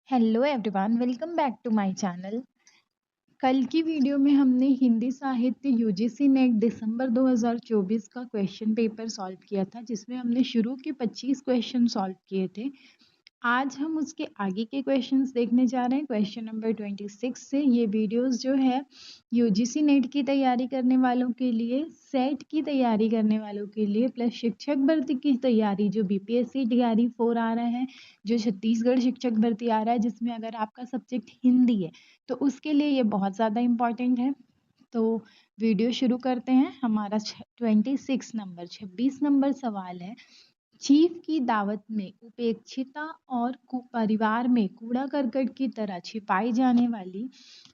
Hello everyone, welcome back to my channel. कल की video में हमने हिंदी साहित्य यूजीसी नेट दिसंबर 2024 का क्वेश्चन पेपर सॉल्व किया था, जिसमें हमने शुरू के 25 क्वेश्चन सॉल्व किए थे। आज हम उसके आगे के क्वेश्चंस देखने जा रहे हैं, क्वेश्चन नंबर 26 से। ये वीडियोस जो है यूजीसी नेट की तैयारी करने वालों के लिए, सेट की तैयारी करने वालों के लिए, प्लस शिक्षक भर्ती की तैयारी जो बीपीएससी टीआरई 4 आ रहा है, जो छत्तीसगढ़ शिक्षक भर्ती आ रहा है, जिसमें अगर आपका सब्जेक्ट हिंदी है तो उसके लिए ये बहुत ज़्यादा इम्पॉर्टेंट है। तो वीडियो शुरू करते हैं। हमारा 26 नंबर सवाल है, चीफ की दावत में उपेक्षिता और परिवार में कूड़ा करकट की तरह छिपाई जाने वाली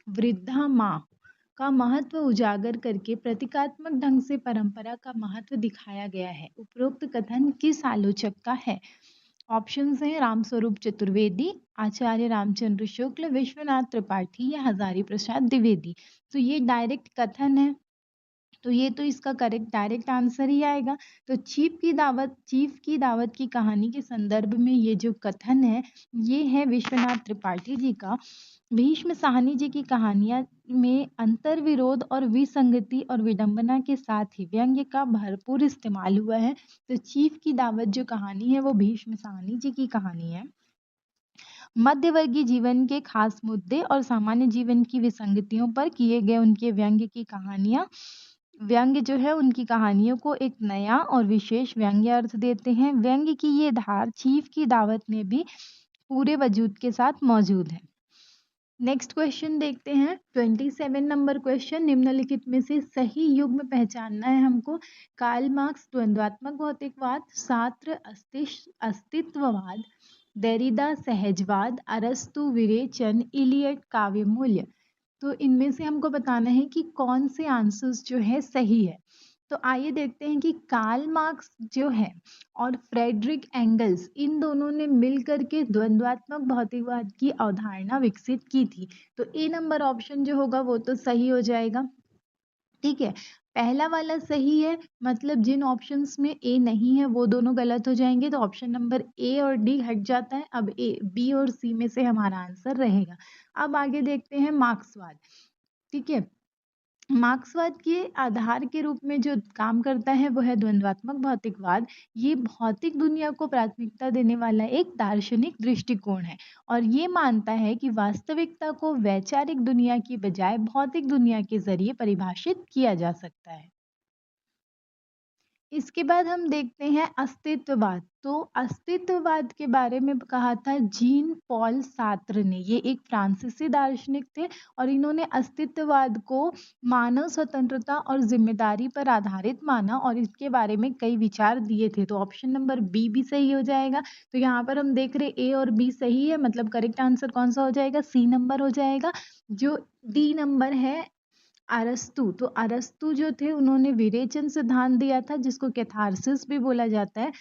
वृद्धा माँ का महत्व उजागर करके प्रतीकात्मक ढंग से परंपरा का महत्व दिखाया गया है। उपरोक्त कथन किस आलोचक का है? ऑप्शंस हैं रामस्वरूप चतुर्वेदी, आचार्य रामचंद्र शुक्ल, विश्वनाथ त्रिपाठी या हजारी प्रसाद द्विवेदी। तो ये डायरेक्ट कथन है, तो ये तो इसका करेक्ट डायरेक्ट आंसर ही आएगा। तो चीफ की दावत की कहानी के संदर्भ में ये जो कथन है, ये है विश्वनाथ त्रिपाठी जी का। भीष्म साहनी जी की कहानियां में अंतर विरोध और विसंगति और विडंबना के साथ ही व्यंग्य का भरपूर इस्तेमाल हुआ है। तो चीफ की दावत जो कहानी है वो भीष्म साहनी जी की कहानी है। मध्यवर्गीय जीवन के खास मुद्दे और सामान्य जीवन की विसंगतियों पर किए गए उनके व्यंग्य जो है उनकी कहानियों को एक नया और विशेष व्यंग्य अर्थ देते हैं। व्यंग्य की ये धार चीफ की दावत में भी पूरे वजूद के साथ मौजूद है। नेक्स्ट क्वेश्चन देखते हैं, 27 नंबर क्वेश्चन। निम्नलिखित में से सही युग्म पहचानना है हमको। कार्ल मार्क्स द्वंद्वात्मक भौतिकवाद, सार्त्र अस्तित्ववाद, देरिदा सहजवाद, अरस्तु विरेचन, इलियट काव्य मूल्य। तो इनमें से हमको बताना है कि कौन से आंसर्स जो है सही है। तो आइए देखते हैं कि कार्ल मार्क्स जो है और फ्रेडरिक एंगल्स, इन दोनों ने मिलकर के द्वंद्वात्मक भौतिकवाद की अवधारणा विकसित की थी। तो ए नंबर ऑप्शन जो होगा वो तो सही हो जाएगा। ठीक है, पहला वाला सही है, मतलब जिन ऑप्शंस में ए नहीं है वो दोनों गलत हो जाएंगे। तो ऑप्शन नंबर ए और डी हट जाता है। अब ए, बी और सी में से हमारा आंसर रहेगा। अब आगे देखते हैं मार्क्सवाद। ठीक है, मार्क्सवाद के आधार के रूप में जो काम करता है वो है द्वंद्वात्मक भौतिकवाद। ये भौतिक दुनिया को प्राथमिकता देने वाला एक दार्शनिक दृष्टिकोण है और ये मानता है कि वास्तविकता को वैचारिक दुनिया की बजाय भौतिक दुनिया के जरिए परिभाषित किया जा सकता है। इसके बाद हम देखते हैं अस्तित्ववाद। तो अस्तित्ववाद के बारे में कहा था जीन पॉल सार्त्र ने। ये एक फ्रांसीसी दार्शनिक थे और इन्होंने अस्तित्ववाद को मानव स्वतंत्रता और जिम्मेदारी पर आधारित माना और इसके बारे में कई विचार दिए थे। तो ऑप्शन नंबर बी भी सही हो जाएगा। तो यहाँ पर हम देख रहे ए और बी सही है, मतलब करेक्ट आंसर कौन सा हो जाएगा? सी नंबर हो जाएगा। जो डी नंबर है अरस्तु, तो अरस्तु जो थे उन्होंने विरेचन सिद्धांत दिया था, जिसको कैथारसिस भी बोला जाता है।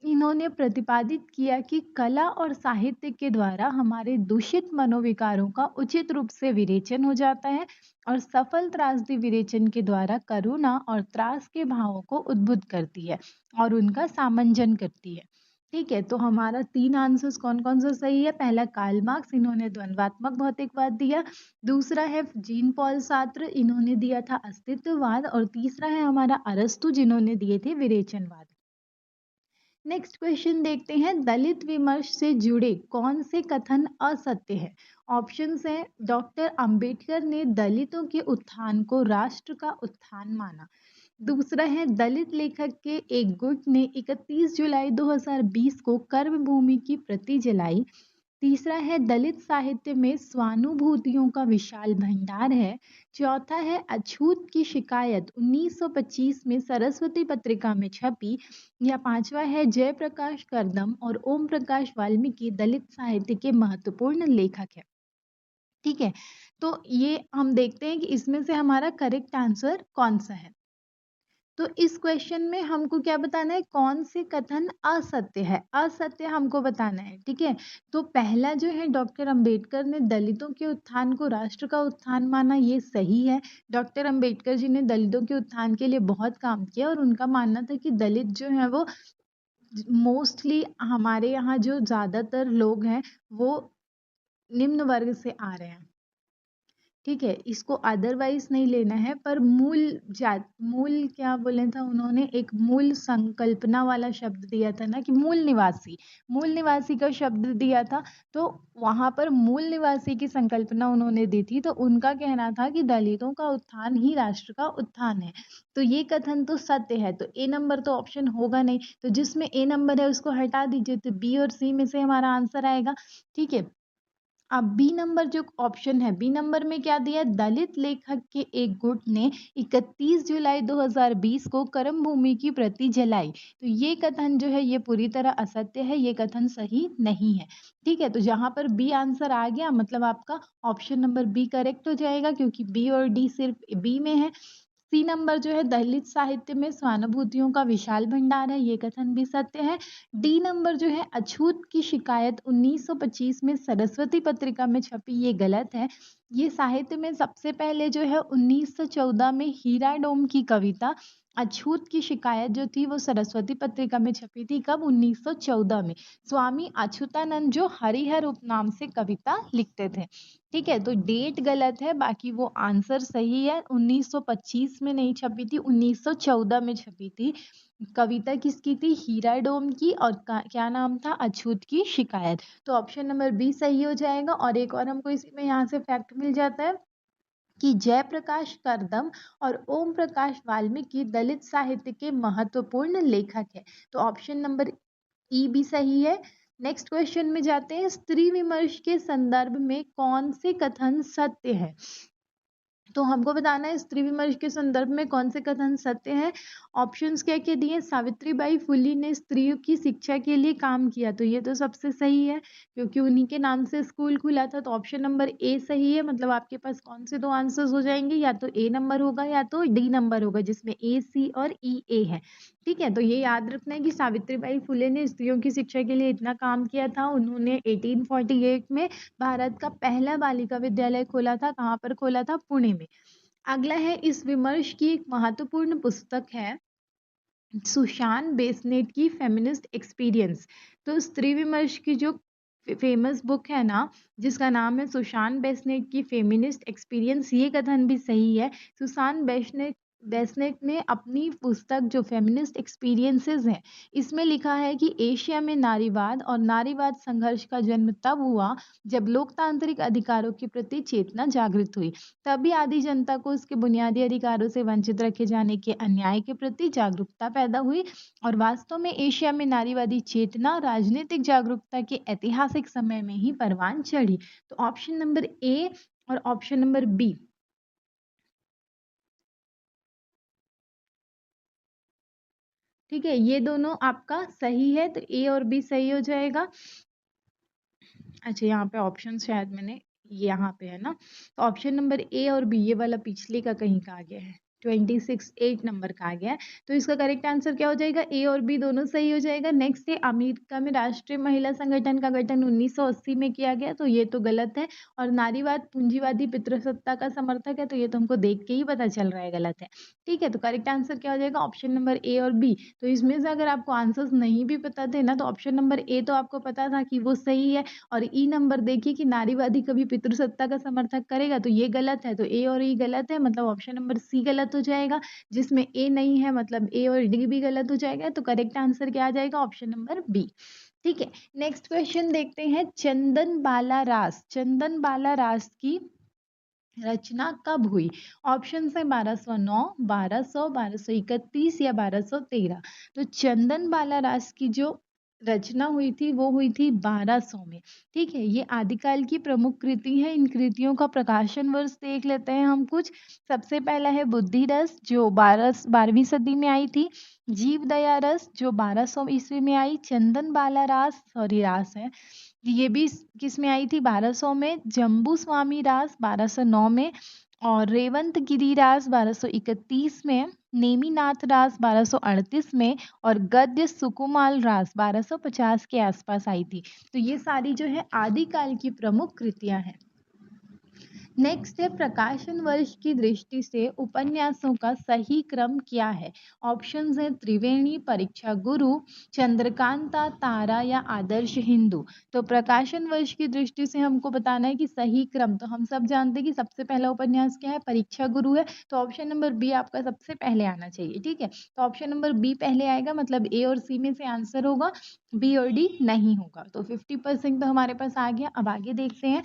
इन्होंने प्रतिपादित किया कि कला और साहित्य के द्वारा हमारे दूषित मनोविकारों का उचित रूप से विरेचन हो जाता है और सफल त्रासदी विरेचन के द्वारा करुणा और त्रास के भावों को उद्बुद्ध करती है और उनका सामंजन करती है। ठीक है, तो हमारा 3 आंसर्स कौन कौन सा सही है? पहला कार्ल मार्क्स, इन्होंने द्वंद्वात्मक भौतिकवाद दिया। दूसरा है जीन पॉल सार्त्र, इन्होंने दिया था अस्तित्ववाद। और तीसरा है हमारा अरस्तु, जिन्होंने दिए थे विरेचनवाद। नेक्स्ट क्वेश्चन देखते हैं, दलित विमर्श से जुड़े कौन से कथन असत्य है? ऑप्शंस हैं, डॉक्टर अंबेडकर ने दलितों के उत्थान को राष्ट्र का उत्थान माना। दूसरा है, दलित लेखक के एक गुट ने 31 जुलाई 2020 को कर्मभूमि की प्रति जलाई। तीसरा है, दलित साहित्य में स्वानुभूतियों का विशाल भंडार है। चौथा है, अछूत की शिकायत 1925 में सरस्वती पत्रिका में छपी। या पांचवा है, जयप्रकाश करदम और ओम प्रकाश वाल्मीकि दलित साहित्य के महत्वपूर्ण लेखक है। ठीक है, तो ये हम देखते हैं कि इसमें से हमारा करेक्ट आंसर कौन सा है। तो इस क्वेश्चन में हमको क्या बताना है? कौन से कथन असत्य है, असत्य हमको बताना है। ठीक है, तो पहला जो है, डॉक्टर अंबेडकर ने दलितों के उत्थान को राष्ट्र का उत्थान माना, ये सही है। डॉक्टर अंबेडकर जी ने दलितों के उत्थान के लिए बहुत काम किया और उनका मानना था कि दलित जो है वो मोस्टली हमारे यहाँ जो ज़्यादातर लोग हैं वो निम्न वर्ग से आ रहे हैं। ठीक है, इसको अदरवाइज नहीं लेना है, पर मूल क्या बोले था उन्होंने, एक मूल संकल्पना वाला शब्द दिया था ना कि मूल निवासी का शब्द दिया था। तो वहां पर मूल निवासी की संकल्पना उन्होंने दी थी, तो उनका कहना था कि दलितों का उत्थान ही राष्ट्र का उत्थान है। तो ये कथन तो सत्य है, तो ए नंबर तो ऑप्शन होगा नहीं, तो जिसमें ए नंबर है उसको हटा दीजिए, तो बी और सी में से हमारा आंसर आएगा। ठीक है, अब बी नंबर जो ऑप्शन है, बी नंबर में क्या दिया, दलित लेखक के एक गुट ने 31 जुलाई 2020 को कर्म भूमि की प्रति जलाई। तो ये कथन जो है ये पूरी तरह असत्य है, ये कथन सही नहीं है। ठीक है, तो जहां पर बी आंसर आ गया मतलब आपका ऑप्शन नंबर बी करेक्ट हो जाएगा, क्योंकि बी और डी सिर्फ बी में है। सी नंबर जो है, दलित साहित्य में स्वानुभूतियों का विशाल भंडार है, ये कथन भी सत्य है। डी नंबर जो है, अछूत की शिकायत 1925 में सरस्वती पत्रिका में छपी, ये गलत है। ये साहित्य में सबसे पहले जो है 1914 में हीरा डोम की कविता अछूत की शिकायत जो थी वो सरस्वती पत्रिका में छपी थी, कब, 1914 में। स्वामी अच्युतानंद जो हरिहर उपनाम से कविता लिखते थे। ठीक है, तो डेट गलत है, बाकी वो आंसर सही है। 1925 में नहीं छपी थी, 1914 में छपी थी। कविता किसकी थी, हीरा डोम की, और क्या नाम था, अछूत की शिकायत। तो ऑप्शन नंबर बी सही हो जाएगा। और एक और हमको इसी में यहाँ से फैक्ट मिल जाता है कि जयप्रकाश करदम और ओम प्रकाश वाल्मीकि दलित साहित्य के महत्वपूर्ण लेखक है। तो ऑप्शन नंबर ई भी सही है। नेक्स्ट क्वेश्चन में जाते हैं, स्त्री विमर्श के संदर्भ में कौन से कथन सत्य है। तो हमको बताना है स्त्री विमर्श के संदर्भ में कौन से कथन सत्य है। ऑप्शंस क्या क्या दिए, सावित्रीबाई फुले ने स्त्रियों की शिक्षा के लिए काम किया, तो ये तो सबसे सही है क्योंकि उन्हीं के नाम से स्कूल खुला था। तो ऑप्शन नंबर ए सही है, मतलब आपके पास कौन से दो आंसर्स हो जाएंगे, या तो ए नंबर होगा या तो डी नंबर होगा, जिसमें ए, सी और ई ए है। ठीक है, तो ये याद रखना है कि सावित्रीबाई फुले ने स्त्रियों की शिक्षा के लिए इतना काम किया था। उन्होंने 1848 में भारत का पहला बालिका विद्यालय खोला था, कहाँ पर खोला था, पुणे में। अगला है, इस विमर्श की एक महत्वपूर्ण पुस्तक है सुशांत बेसनेट की फेमिनिस्ट एक्सपीरियंस। तो स्त्री विमर्श की जो फेमस बुक है ना, जिसका नाम है सुशांत बेसनेट की फेमिनिस्ट एक्सपीरियंस, ये कथन भी सही है। सुशांत बेसनेट ने अपनी पुस्तक जो फेमिनिस्ट एक्सपीरियंसेस है, इसमें लिखा है कि एशिया में नारीवाद और नारीवाद संघर्ष का जन्म तब हुआ जब लोकतांत्रिक अधिकारों के प्रति चेतना जागृत हुई। तभी आदि जनता को उसके बुनियादी अधिकारों से वंचित रखे जाने के अन्याय के प्रति जागरूकता पैदा हुई, और वास्तव में एशिया में नारीवादी चेतना राजनीतिक जागरूकता के ऐतिहासिक समय में ही परवान चढ़ी। तो ऑप्शन नंबर ए और ऑप्शन नंबर बी, ठीक है, ये दोनों आपका सही है, तो ए और बी सही हो जाएगा। अच्छा, यहाँ पे ऑप्शन शायद मैंने यहाँ पे है ना, तो ऑप्शन नंबर ए और बी, ये वाला पिछले का कहीं का आ गया है, 26 नंबर का आ गया है। तो इसका करेक्ट आंसर क्या हो जाएगा, ए और बी दोनों सही हो जाएगा। नेक्स्ट है, अमेरिका में राष्ट्रीय महिला संगठन का गठन 1980 में किया गया, तो ये तो गलत है। और नारीवाद पूंजीवादी पितृसत्ता का समर्थक है, तो ये तो हमको देख के ही पता चल रहा है गलत है। ठीक है, तो करेक्ट आंसर क्या हो जाएगा, ऑप्शन नंबर ए और बी। तो इसमें से अगर आपको आंसर्स नहीं भी पता थे ना, तो ऑप्शन नंबर ए तो आपको पता था कि वो सही है, और ई नंबर देखिए कि नारीवादी कभी पितृसत्ता का समर्थक करेगा, तो ये गलत है। तो ए और ई गलत है, मतलब ऑप्शन नंबर सी गलत हो जाएगा। जिसमें ए नहीं है मतलब ए और डी भी गलत हो जाएगा। तो करेक्ट आंसर क्या आ जाएगा, ऑप्शन नंबर बी। ठीक है, नेक्स्ट क्वेश्चन देखते हैं, चंदन बाला रास की रचना कब हुई। ऑप्शन है 1209, 1200, 1231 या 1213। तो चंदन बाला रास की जो रचना हुई थी वो हुई थी 1200 में। ठीक है, ये आदिकाल की प्रमुख कृति है। इन कृतियों का प्रकाशन वर्ष देख लेते हैं हम कुछ। सबसे पहला है बुद्धि रस जो 12वीं सदी में आई थी। जीव दया रस जो 1200 ईस्वी में आई। चंदन बाला रास है, ये भी किस में आई थी, 1200 में। जम्बू स्वामी रास 1209 में, और रेवंत गिरी रास 1231 में। नेमिनाथ रास 1238 में, और गद्य सुकुमाल रास 1250 के आसपास आई थी। तो ये सारी जो है आदिकाल की प्रमुख कृतियां हैं। नेक्स्ट है प्रकाशन वर्ष की दृष्टि से उपन्यासों का सही क्रम क्या है। ऑप्शंस है त्रिवेणी, परीक्षा गुरु, चंद्रकांता, तारा या आदर्श हिंदू। तो प्रकाशन वर्ष की दृष्टि से हमको बताना है कि सही क्रम, तो हम सब जानते हैं कि सबसे पहला उपन्यास क्या है, परीक्षा गुरु है। तो ऑप्शन नंबर बी आपका सबसे पहले आना चाहिए। ठीक है, तो ऑप्शन नंबर बी पहले आएगा, मतलब ए और सी में से आंसर होगा, बी और डी नहीं होगा। तो 50% तो हमारे पास आ गया। अब आगे देखते हैं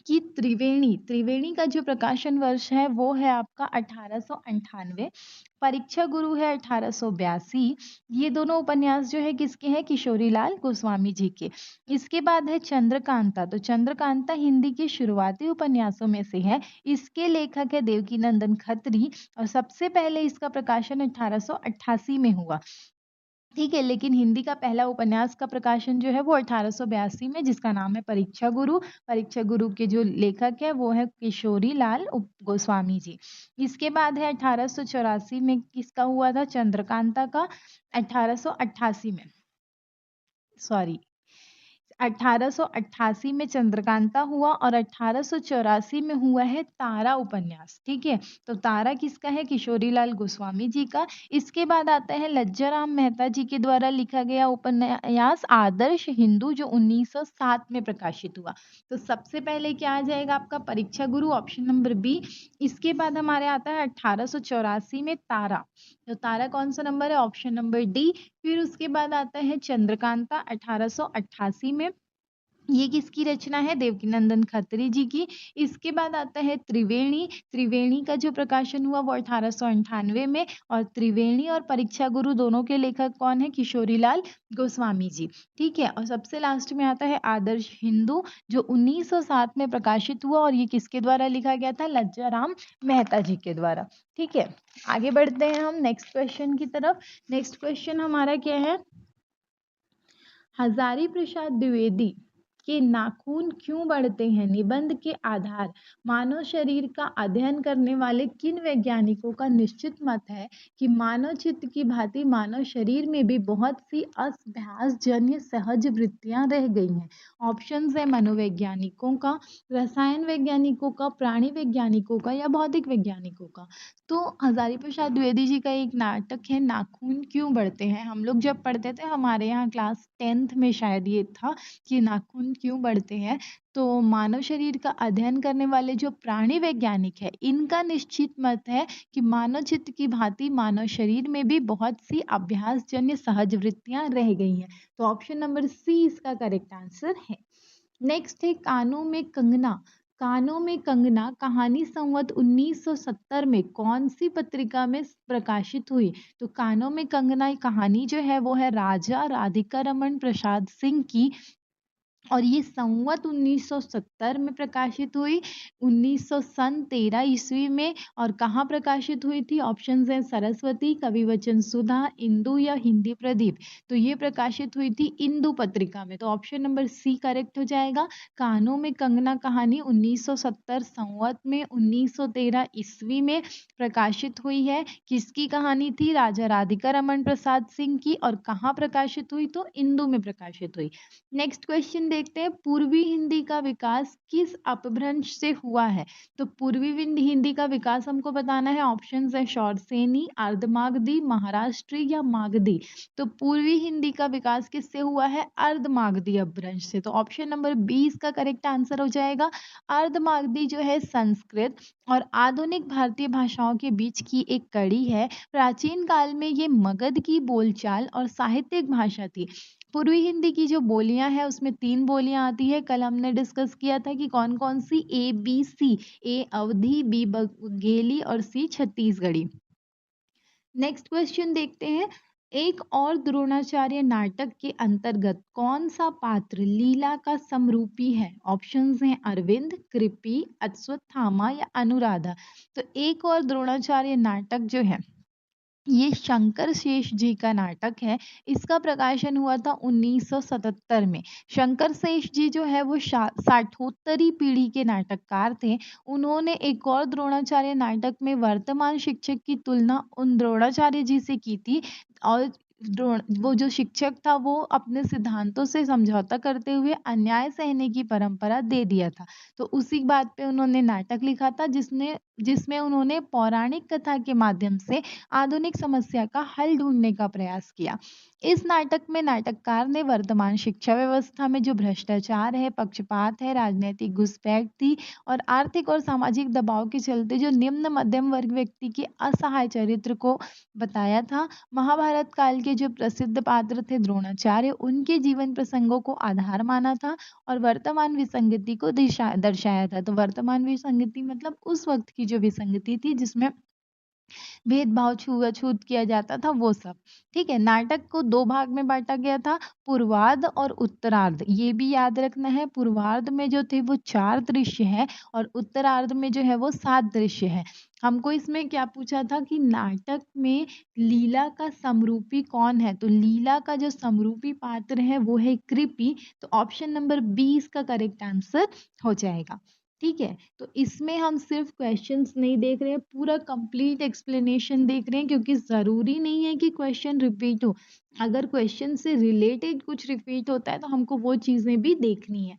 कि त्रिवेणी, त्रिवेणी का जो प्रकाशन वर्ष है वो है आपका 1898, परीक्षा गुरु है 1882। ये दोनों उपन्यास जो है किसके हैं, किशोरीलाल गोस्वामी जी के। इसके बाद है चंद्रकांता, तो चंद्रकांता हिंदी के शुरुआती उपन्यासों में से है। इसके लेखक है देवकीनंदन खत्री और सबसे पहले इसका प्रकाशन 1888 में हुआ। ठीक है, लेकिन हिंदी का पहला उपन्यास का प्रकाशन जो है वो 1882 में, जिसका नाम है परीक्षा गुरु। परीक्षा गुरु के जो लेखक है वो है किशोरी लाल गोस्वामी जी। इसके बाद है 1884 में किसका हुआ था, चंद्रकांता का। 1888 में, सॉरी, 1888 में चंद्रकांता हुआ और 1884 में हुआ है तारा उपन्यास। ठीक है, तो तारा किसका है, किशोरीलाल गोस्वामी जी का। इसके बाद आता है लज्जाराम मेहता जी के द्वारा लिखा गया उपन्यास आदर्श हिंदू, जो 1907 में प्रकाशित हुआ। तो सबसे पहले क्या आ जाएगा आपका, परीक्षा गुरु, ऑप्शन नंबर बी। इसके बाद हमारे आता है 1884 में तारा, तो तारा कौन सा नंबर है, ऑप्शन नंबर डी। फिर उसके बाद आता है चंद्रकांता 1888 में, ये किसकी रचना है, देवकीनंदन खत्री जी की। इसके बाद आता है त्रिवेणी, त्रिवेणी का जो प्रकाशन हुआ वो 1898 में, और त्रिवेणी और परीक्षा गुरु दोनों के लेखक कौन है, किशोरीलाल गोस्वामी जी। ठीक है, और सबसे लास्ट में आता है आदर्श हिंदू, जो 1907 में प्रकाशित हुआ और ये किसके द्वारा लिखा गया था, लज्जाराम मेहता जी के द्वारा। ठीक है, आगे बढ़ते हैं हम नेक्स्ट क्वेश्चन की तरफ। नेक्स्ट क्वेश्चन हमारा क्या है, हजारी प्रसाद द्विवेदी के नाखून क्यों बढ़ते हैं निबंध के आधार मानव शरीर का अध्ययन करने वाले किन वैज्ञानिकों का निश्चित मत है कि मानव चित्त की भांति मानव शरीर में भी बहुत सी अभ्यास जन्य सहज वृत्तियां रह गई हैं। ऑप्शंस है मनोवैज्ञानिकों का, रसायन वैज्ञानिकों का, प्राणी वैज्ञानिकों का या भौतिक वैज्ञानिकों का। तो हजारी प्रसाद द्विवेदी जी का एक नाटक है नाखून क्यों बढ़ते हैं। हम लोग जब पढ़ते थे, हमारे यहाँ क्लास 10th में शायद ये था कि नाखून क्यों बढ़ते हैं। तो मानव शरीर का अध्ययन करने वाले जो प्राणी वैज्ञानिक है, इनका निश्चित मत है कि मानव चित्त की भांति मानव शरीर में भी बहुत सी अभ्यास जन्य सहज वृत्तियां रह गई हैं। तो ऑप्शन नंबर सी इसका करेक्ट आंसर है। नेक्स्ट है कानों में कंगना, कानों में कंगना कहानी संवत 1970 में कौन सी पत्रिका में प्रकाशित हुई। तो कानों में कंगना कहानी जो है वो है राजा राधिका रमन प्रसाद सिंह की, और ये संवत 1970 में प्रकाशित हुई, 1913 ईस्वी में। और कहाँ प्रकाशित हुई थी, ऑप्शंस हैं सरस्वती, कवि वचन सुधा, इंदु या हिंदी प्रदीप। तो ये प्रकाशित हुई थी इंदु पत्रिका में, तो ऑप्शन नंबर सी करेक्ट हो जाएगा। कानों में कंगना कहानी 1970 संवत में 1913 ईस्वी में प्रकाशित हुई है। किसकी कहानी थी, राजा राधिका रमन प्रसाद सिंह की, और कहाँ प्रकाशित हुई, तो इंदु में प्रकाशित हुई। नेक्स्ट क्वेश्चन देखते हैं, पूर्वी हिंदी का विकास किस अपभ्रंश से हुआ है। तो पूर्वी हिंदी का विकास हमको बताना है, ऑप्शंस है शौरसेनी, अर्धमागधी, महाराष्ट्री या मागधी। तो पूर्वी हिंदी का विकास किससे हुआ है, अर्धमागधी अपभ्रंश से। तो ऑप्शन नंबर बी इसका करेक्ट आंसर हो जाएगा। अर्धमागधी जो है संस्कृत और आधुनिक भारतीय भाषाओं के बीच की एक कड़ी है। प्राचीन काल में ये मगध की बोलचाल और साहित्यिक भाषा थी। पूर्वी हिंदी की जो बोलियां हैं उसमें 3 बोलियां आती है। कल हमने डिस्कस किया था कि कौन कौन सी, A B C, A Awadhi, B Bagheli और सी छत्तीसगढ़ी। नेक्स्ट क्वेश्चन देखते हैं, एक और द्रोणाचार्य नाटक के अंतर्गत कौन सा पात्र लीला का समरूपी है। ऑप्शंस हैं अरविंद, कृपी, अश्वत्थामा या अनुराधा। तो एक और द्रोणाचार्य नाटक जो है ये शंकर शेष जी का नाटक है। इसका प्रकाशन हुआ था 1977 में। शंकर शेष जी जो है वो साठोत्तरी पीढ़ी के नाटककार थे। उन्होंने एक और द्रोणाचार्य नाटक में वर्तमान शिक्षक की तुलना उन द्रोणाचार्य जी से की थी, और वो जो शिक्षक था वो अपने सिद्धांतों से समझौता करते हुए अन्याय सहने की परंपरा दे दिया था। तो उसी बात पे उन्होंने नाटक लिखा था जिसमें उन्होंने पौराणिक कथा के माध्यम से आधुनिक समस्या का हल ढूंढने का प्रयास किया। इस नाटक में नाटककार ने वर्तमान शिक्षा व्यवस्था में जो भ्रष्टाचार है, पक्षपात है, राजनीतिक घुसपैठ थी और आर्थिक और सामाजिक दबाव के चलते जो निम्न मध्यम वर्ग व्यक्ति के असहाय चरित्र को बताया था। महाभारत काल के जो प्रसिद्ध पात्र थे द्रोणाचार्य, उनके जीवन प्रसंगों को आधार माना था और वर्तमान विसंगति को दर्शाया था। तो वर्तमान विसंगति मतलब उस वक्त की जो विसंगति थी जिसमें भेदभाव छुआछूत किया जाता था वो सब। ठीक है, नाटक को 2 भाग में बाँटा गया था, पूर्वार्ध और उत्तरार्ध। ये भी याद रखना है, पूर्वार्ध में जो थे वो 4 दृश्य हैं और उत्तरार्ध में जो है वो 7 दृश्य हैं। हमको इसमें क्या पूछा था कि नाटक में लीला का समरूपी कौन है? तो लीला का जो समरूपी पात्र है वो है कृपि। तो ऑप्शन नंबर बी इसका करेक्ट आंसर हो जाएगा। ठीक है, तो इसमें हम सिर्फ क्वेश्चंस नहीं देख रहे हैं, पूरा कंप्लीट एक्सप्लेनेशन देख रहे हैं क्योंकि ज़रूरी नहीं है कि क्वेश्चन रिपीट हो। अगर क्वेश्चन से रिलेटेड कुछ रिपीट होता है तो हमको वो चीज़ें भी देखनी है।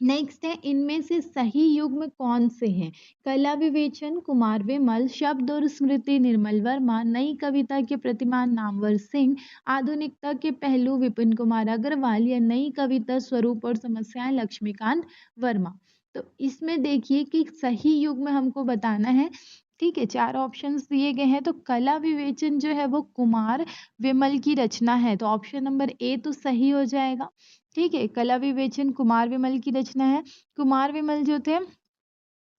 नेक्स्ट है, इनमें से सही युग्म कौन से हैं? कला विवेचन कुमार विमल, शब्द और स्मृति निर्मल वर्मा, नई कविता के प्रतिमान नामवर सिंह, आधुनिकता के पहलू विपिन कुमार अग्रवाल या नई कविता स्वरूप और समस्याएं लक्ष्मीकांत वर्मा। तो इसमें देखिए कि सही युग्म हमको बताना है। ठीक है, 4 ऑप्शंस दिए गए हैं। तो कला विवेचन जो है वो कुमार विमल की रचना है, तो ऑप्शन नंबर ए तो सही हो जाएगा। ठीक है, कला विवेचन कुमार विमल की रचना है। कुमार विमल जो थे,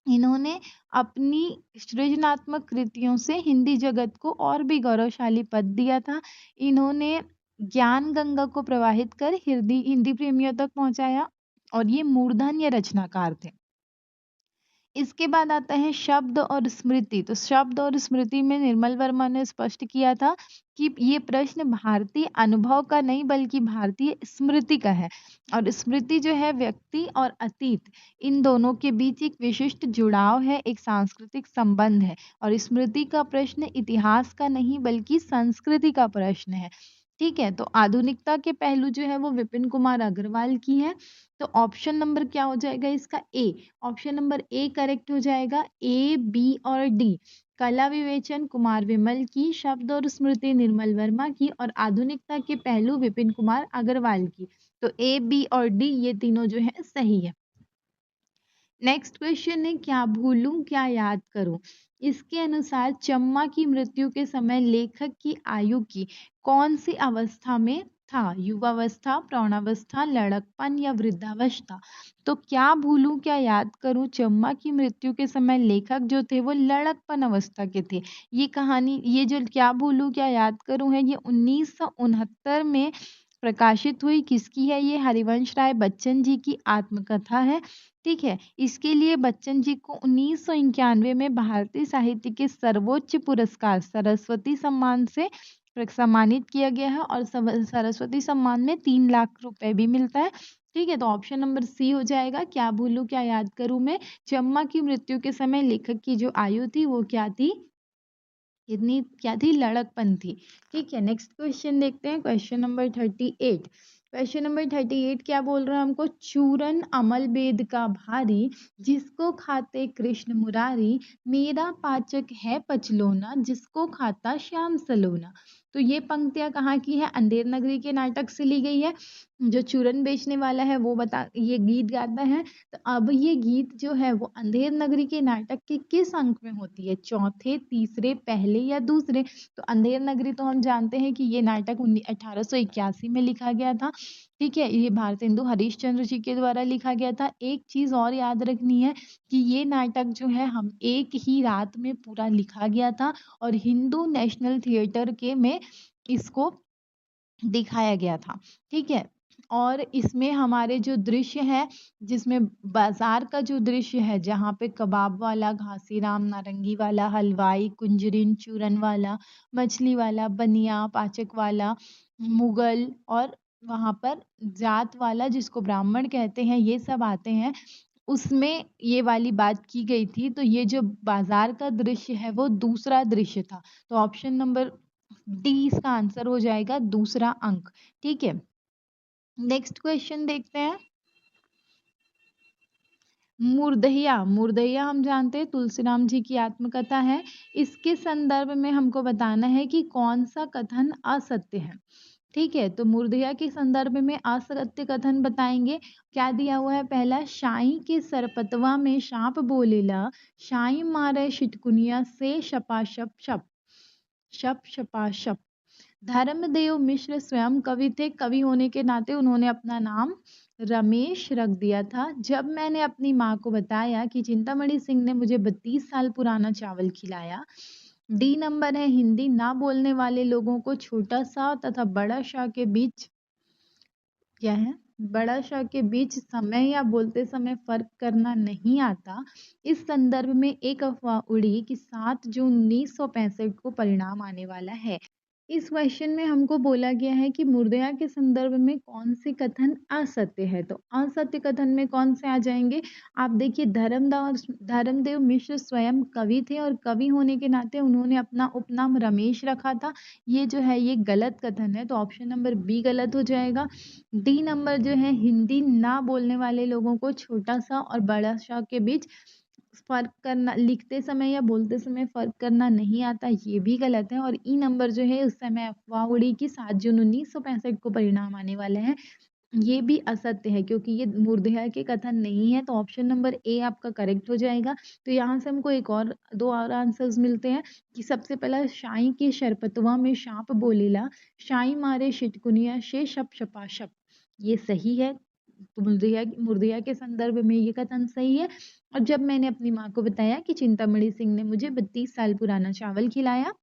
इन्होंने अपनी सृजनात्मक कृतियों से हिंदी जगत को और भी गौरवशाली पद दिया था। इन्होंने ज्ञान गंगा को प्रवाहित कर हिंदी हिंदी प्रेमियों तक पहुंचाया और ये मूर्धन्य रचनाकार थे। इसके बाद आता है शब्द और स्मृति। तो शब्द और स्मृति में निर्मल वर्मा ने स्पष्ट किया था कि ये प्रश्न भारतीय अनुभव का नहीं बल्कि भारतीय स्मृति का है और स्मृति जो है व्यक्ति और अतीत इन दोनों के बीच एक विशिष्ट जुड़ाव है, एक सांस्कृतिक संबंध है और स्मृति का प्रश्न इतिहास का नहीं बल्कि संस्कृति का प्रश्न है। ठीक है, तो आधुनिकता के पहलू जो है वो विपिन कुमार अग्रवाल की है। तो ऑप्शन नंबर क्या हो जाएगा इसका? ए। ऑप्शन नंबर ए करेक्ट हो जाएगा। ए, बी और डी। कला विवेचन कुमार विमल की, शब्द और स्मृति निर्मल वर्मा की और आधुनिकता के पहलू विपिन कुमार अग्रवाल की। तो ए, बी और डी ये तीनों जो है सही है। नेक्स्ट क्वेश्चन है, क्या भूलूं क्या याद करूं? इसके अनुसार चम्मा की मृत्यु के समय लेखक की आयु की कौन सी अवस्था में था? युवावस्था, प्रौढ़ावस्था, लड़कपन या वृद्धावस्था? तो क्या भूलूं क्या याद करूं, चम्मा की मृत्यु के समय लेखक जो थे वो लड़कपन अवस्था के थे। ये कहानी, ये जो क्या भूलूं क्या याद करूं है, ये 1969 में प्रकाशित हुई। किसकी है ये? हरिवंश राय बच्चन जी की आत्मकथा है। ठीक है, इसके लिए बच्चन जी को 1991 में भारतीय साहित्य के सर्वोच्च पुरस्कार सरस्वती सम्मान से सम्मानित किया गया है और सरस्वती सम्मान में 3 लाख रुपए भी मिलता है। ठीक है, तो ऑप्शन नंबर सी हो जाएगा। क्या भूलूं क्या याद करूं में चम्मा की मृत्यु के समय लेखक की जो आयु थी वो क्या थी? इतनी क्या थी? लड़कपन थी। ठीक है, नेक्स्ट क्वेश्चन देखते हैं, क्वेश्चन नंबर 38। क्वेश्चन नंबर 38 क्या बोल रहा है हमको? चूरन अमल बेद का भारी, जिसको खाते कृष्ण मुरारी, मेरा पाचक है पचलोना, जिसको खाता श्याम सलोना। तो ये पंक्तियां कहाँ की है? अंधेर नगरी के नाटक से ली गई है। जो चूरन बेचने वाला है वो ये गीत गाता है। तो अब ये गीत जो है वो अंधेर नगरी के नाटक के किस अंक में होती है? चौथे, तीसरे, पहले या दूसरे? तो अंधेर नगरी तो हम जानते हैं कि ये नाटक 1881 में लिखा गया था। ठीक है, ये भारतेंदु हरीशचंद्र जी के द्वारा लिखा गया था। एक चीज और याद रखनी है कि ये नाटक जो है हम एक ही रात में पूरा लिखा गया था और हिंदू नेशनल थिएटर के में इसको दिखाया गया था। ठीक है, और इसमें हमारे जो दृश्य है, जिसमें बाजार का जो दृश्य है जहाँ पे कबाब वाला, घासीराम, नारंगी वाला, हलवाई, कुंजरिन, चूरन वाला, मछली वाला, बनिया, पाचक वाला, मुगल और वहाँ पर जात वाला जिसको ब्राह्मण कहते हैं, ये सब आते हैं। उसमें ये वाली बात की गई थी। तो ये जो बाजार का दृश्य है वो दूसरा दृश्य था। तो ऑप्शन नंबर डी इसका आंसर हो जाएगा, दूसरा अंक। ठीक है, नेक्स्ट क्वेश्चन देखते हैं। मुर्दहिया, मुर्दहिया हम जानते हैं तुलसीराम जी की आत्मकथा है। इसके संदर्भ में हमको बताना है कि कौन सा कथन असत्य है। ठीक है, तो मुर्दहिया के संदर्भ में असत्य कथन बताएंगे। क्या दिया हुआ है? पहला, शाई के सरपतवा में सांप बोलेला, शाई मारे शिटकुनिया से शपाशप शप, शप शपाशप। धर्मदेव मिश्र स्वयं कवि थे, कवि होने के नाते उन्होंने अपना नाम रमेश रख दिया था। जब मैंने अपनी माँ को बताया कि चिंतामणि सिंह ने मुझे 32 साल पुराना चावल खिलाया। डी नंबर है, हिंदी ना बोलने वाले लोगों को छोटा सा तथा बड़ा सा के बीच, क्या है, बड़ा सा के बीच समय या बोलते समय फर्क करना नहीं आता। इस संदर्भ में एक अफवाह उड़ी कि 7 जून 1965 को परिणाम आने वाला है। इस क्वेश्चन में हमको बोला गया है कि मुर्दया के संदर्भ में कौन से कथन असत्य है। तो असत्य कथन में कौन से आ जाएंगे? आप देखिए, धर्मदेव मिश्र स्वयं कवि थे और कवि होने के नाते उन्होंने अपना उपनाम रमेश रखा था। ये जो है ये गलत कथन है, तो ऑप्शन नंबर बी गलत हो जाएगा। डी नंबर जो है, हिंदी ना बोलने वाले लोगों को छोटा सा और बड़ा सा के बीच फर्क करना, लिखते समय या बोलते समय फर्क करना नहीं आता, ये भी गलत है। और ई नंबर जो है, उस समय अफवाह उड़ी कि 7 जून 1965 को परिणाम आने वाले हैं, ये भी असत्य है क्योंकि ये मूर्धया के कथन नहीं है। तो ऑप्शन नंबर ए आपका करेक्ट हो जाएगा। तो यहाँ से हमको एक और दो और आंसर्स मिलते हैं कि सबसे पहला, शाई के शरपतवा में सांप बोलेला, शाई मारे शिटकुनिया से शप शपा शप, ये सही है। तो मुर्दिया के संदर्भ में ये कथन सही है। और जब मैंने अपनी माँ को बताया कि चिंतामणि सिंह ने मुझे 32 साल पुराना चावल खिलाया,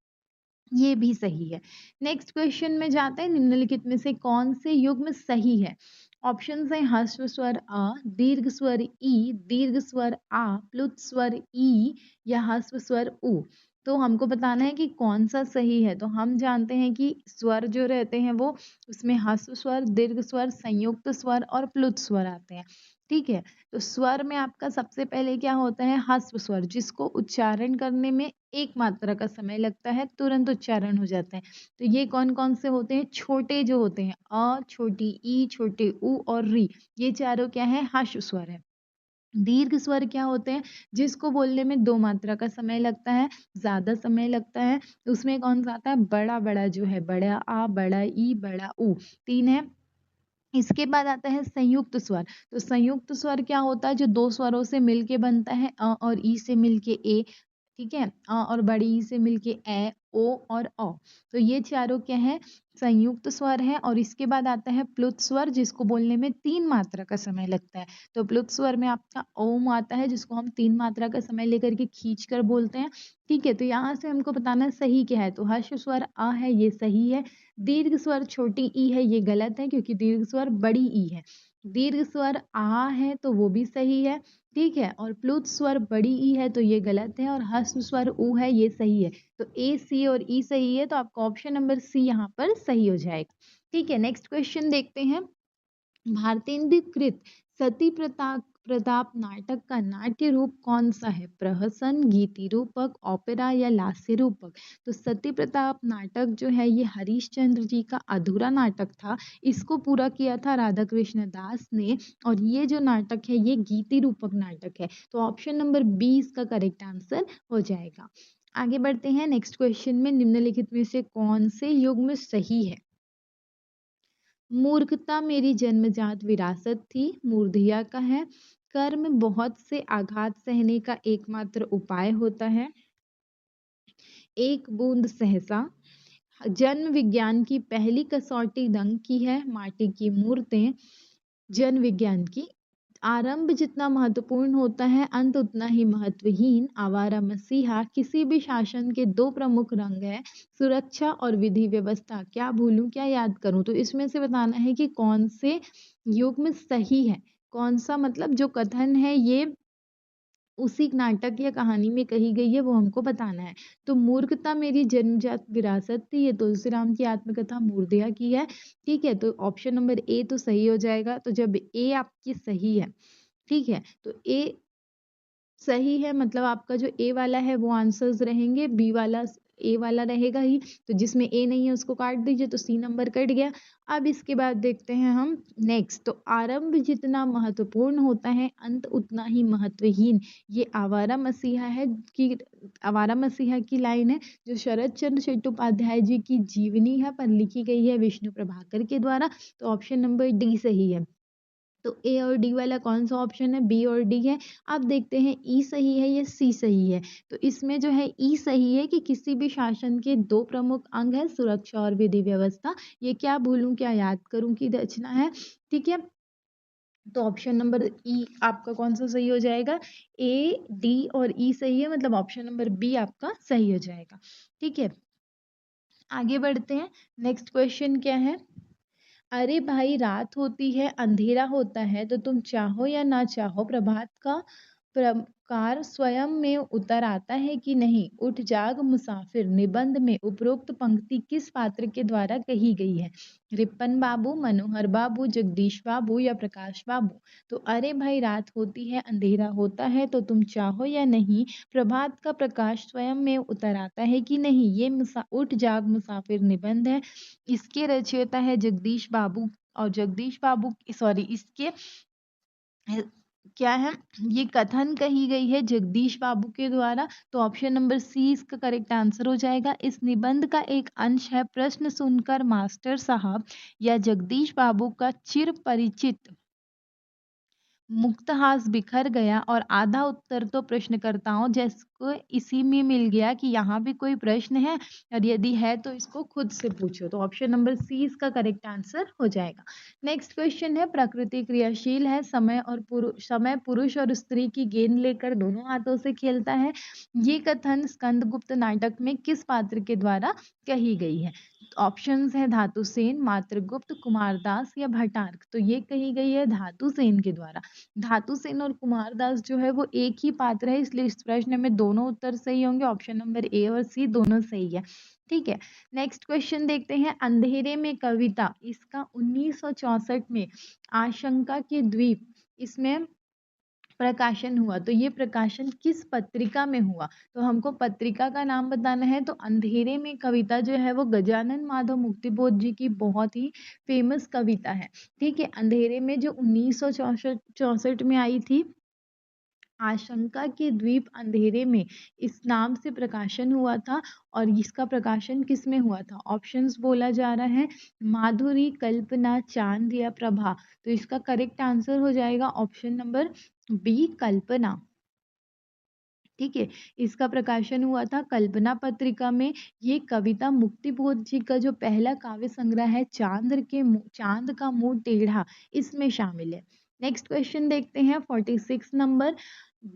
ये भी सही है। नेक्स्ट क्वेश्चन में जाते हैं। निम्नलिखित में से कौन से युग्म सही है? ऑप्शन है ह्रस्व स्वर अ, दीर्घ स्वर ई, दीर्घ स्वर आ, प्लुत स्वर ई या ह्रस्व स्वर उ। तो हमको बताना है कि कौन सा सही है। तो हम जानते हैं कि स्वर जो रहते हैं वो, उसमें ह्रस्व स्वर, दीर्घ स्वर, संयुक्त स्वर और प्लुत स्वर आते हैं। ठीक है, तो स्वर में आपका सबसे पहले क्या होता है? ह्रस्व स्वर, जिसको उच्चारण करने में एक मात्रा का समय लगता है, तुरंत उच्चारण हो जाता है। तो ये कौन कौन से होते हैं? छोटे जो होते हैं, अ, छोटी ई, छोटे उ और री, ये चारों क्या है? ह्रस्व स्वर है। दीर्घ स्वर क्या होते हैं? जिसको बोलने में 2 मात्रा का समय लगता है, ज्यादा समय लगता है। उसमें कौन सा आता है? बड़ा बड़ा जो है, बड़ा आ, बड़ा ई, बड़ा उ, 3 है। इसके बाद आता है संयुक्त स्वर। तो संयुक्त स्वर क्या होता है? जो 2 स्वरों से मिलके बनता है, अ और ई से मिलके ए। ठीक है, अ और बड़ी ई से मिलके ए, ओ और औ। तो ये चारों क्या है? संयुक्त स्वर है। और इसके बाद आता है प्लुत स्वर, जिसको बोलने में 3 मात्रा का समय लगता है। तो प्लुत स्वर में आपका ओम आता है, जिसको हम 3 मात्रा का समय लेकर के खींच कर बोलते हैं। ठीक है, तो यहाँ से हमको बताना है सही क्या है। तो हर्ष स्वर अ है, ये सही है। दीर्घ स्वर छोटी ई है, ये गलत है क्योंकि दीर्घ स्वर बड़ी ई है। दीर्घ स्वर आ है, तो वो भी सही है। ठीक है, और प्लुत स्वर बड़ी ई है, तो ये गलत है। और ह्रस्व स्वर उ है, ये सही है। तो ए, सी और ई सही है। तो आपका ऑप्शन नंबर सी यहाँ पर सही हो जाएगा। ठीक है, नेक्स्ट क्वेश्चन देखते हैं। भारतेंदु कृत सती प्रताप नाटक का नाट्य रूप कौन सा है? प्रहसन, गीति रूपक, ओपेरा या लास्य रूपक? तो सती प्रताप नाटक जो है, ये हरीशचंद्र जी का अधूरा नाटक था। इसको पूरा किया था राधा कृष्ण दास ने। और ये जो नाटक है, ये गीति रूपक नाटक है। तो ऑप्शन नंबर बी इसका करेक्ट आंसर हो जाएगा। आगे बढ़ते हैं। नेक्स्ट क्वेश्चन में निम्नलिखित में से कौन से युग्म सही है? मूर्खता मेरी जन्मजात विरासत थी, मूर्धिया का है। कर्म बहुत से आघात सहने का एकमात्र उपाय होता है। एक बूंद सहसा। जन्म विज्ञान की पहली कसौटी रंग की है, माटी की मूर्तें। जन विज्ञान की आरंभ जितना महत्वपूर्ण होता है, अंत उतना ही महत्वहीन। आवारा मसीहा। किसी भी शासन के 2 प्रमुख रंग है, सुरक्षा और विधि व्यवस्था। क्या भूलूं क्या याद करूं? तो इसमें से बताना है कि कौन से युग्म सही है। कौन सा मतलब जो कथन है ये उसी नाटक या कहानी में कही गई है, वो हमको बताना है। तो मूर्खता मेरी जन्मजात विरासत थी, ये तुलसीराम की आत्मकथा मूर्धया की है। ठीक है, तो ऑप्शन नंबर ए तो सही हो जाएगा। तो जब ए आपकी सही है, ठीक है, तो ए सही है, मतलब आपका जो ए वाला है वो आंसर्स रहेंगे, बी वाला ए वाला रहेगा ही, तो जिसमें ए नहीं है उसको काट दीजिए, तो सी नंबर कट गया। अब इसके बाद देखते हैं हम नेक्स्ट, तो आरंभ जितना महत्वपूर्ण होता है अंत उतना ही महत्वहीन। ये आवारा मसीहा है कि आवारा मसीहा की लाइन है, जो शरद चंद्र चट्टोपाध्याय जी की जीवनी है पर लिखी गई है विष्णु प्रभाकर के द्वारा। तो ऑप्शन नंबर डी सही है। तो ए और डी वाला कौन सा ऑप्शन है, बी और डी है। अब देखते हैं ई सही है या सी सही है। तो इसमें जो है ई सही है कि किसी भी शासन के दो प्रमुख अंग है, सुरक्षा और विधि व्यवस्था। ये क्या भूलूं क्या याद करूं की रचना है, ठीक है। तो ऑप्शन नंबर ई आपका कौन सा सही हो जाएगा, ए डी और ई सही है, मतलब ऑप्शन नंबर बी आपका सही हो जाएगा, ठीक है। आगे बढ़ते हैं, नेक्स्ट क्वेश्चन क्या है। अरे भाई रात होती है अंधेरा होता है, तो तुम चाहो या ना चाहो प्रभात का प्रकार स्वयं में उतर आता है कि नहीं। उठ जाग मुसाफिर निबंध में उपरोक्त पंक्ति किस पात्र के द्वारा कही गई है। रिप्पन बाबू, मनोहर बाबू, जगदीश बाबू या प्रकाश बाबू। तो अरे भाई रात होती है अंधेरा होता है, तो तुम चाहो या नहीं प्रभात का प्रकाश स्वयं में उतर आता है कि नहीं, ये उठ जाग मुसाफिर निबंध है। इसके रचयिता है जगदीश बाबू, और जगदीश बाबू सॉरी इसके क्या है, ये कथन कही गई है जगदीश बाबू के द्वारा। तो ऑप्शन नंबर सी इसका करेक्ट आंसर हो जाएगा। इस निबंध का एक अंश है, प्रश्न सुनकर मास्टर साहब या जगदीश बाबू का चिर परिचित मुक्तहास बिखर गया और आधा उत्तर तो प्रश्नकर्ताओं जैसे इसी में मिल गया कि यहाँ भी कोई प्रश्न है और यदि है तो इसको खुद से पूछो। तो ऑप्शन नंबर सी इसका करेक्ट आंसर हो जाएगा। नेक्स्ट क्वेश्चन है, प्रकृति क्रियाशील है, समय पुरुष और स्त्री की गेंद लेकर दोनों हाथों से खेलता है। ये कथन स्कंदगुप्त नाटक में किस पात्र के द्वारा कही गई है। ऑप्शंस है धातुसेन, मात्रगुप्त, कुमारदास या भट्टार्क। तो ये कही गई है धातुसेन के द्वारा। धातुसेन और कुमारदास जो है वो एक ही पात्र है, इसलिए इस प्रश्न में दोनों उत्तर सही होंगे। ऑप्शन नंबर ए और सी दोनों सही है, ठीक है। नेक्स्ट क्वेश्चन देखते हैं, अंधेरे में कविता इसका 1964 में आशंका के द्वीप इसमें प्रकाशन हुआ। तो ये प्रकाशन किस पत्रिका में हुआ, तो हमको पत्रिका का नाम बताना है। तो अंधेरे में कविता जो है वो गजानन माधव मुक्तिबोध जी की बहुत ही फेमस कविता है, ठीक है। अंधेरे में जो 1964 में आई थी, आशंका के द्वीप अंधेरे में, इस नाम से प्रकाशन हुआ था। और इसका प्रकाशन किस में हुआ था, ऑप्शंस बोला जा रहा है माधुरी, कल्पना, चांद या प्रभा। तो इसका करेक्ट आंसर हो जाएगा ऑप्शन नंबर बी, कल्पना, ठीक है। इसका प्रकाशन हुआ था कल्पना पत्रिका में। ये कविता मुक्तिबोध जी का जो पहला काव्य संग्रह है चांद का मुंह टेढ़ा, इसमें शामिल है। नेक्स्ट क्वेश्चन देखते हैं 46 नंबर,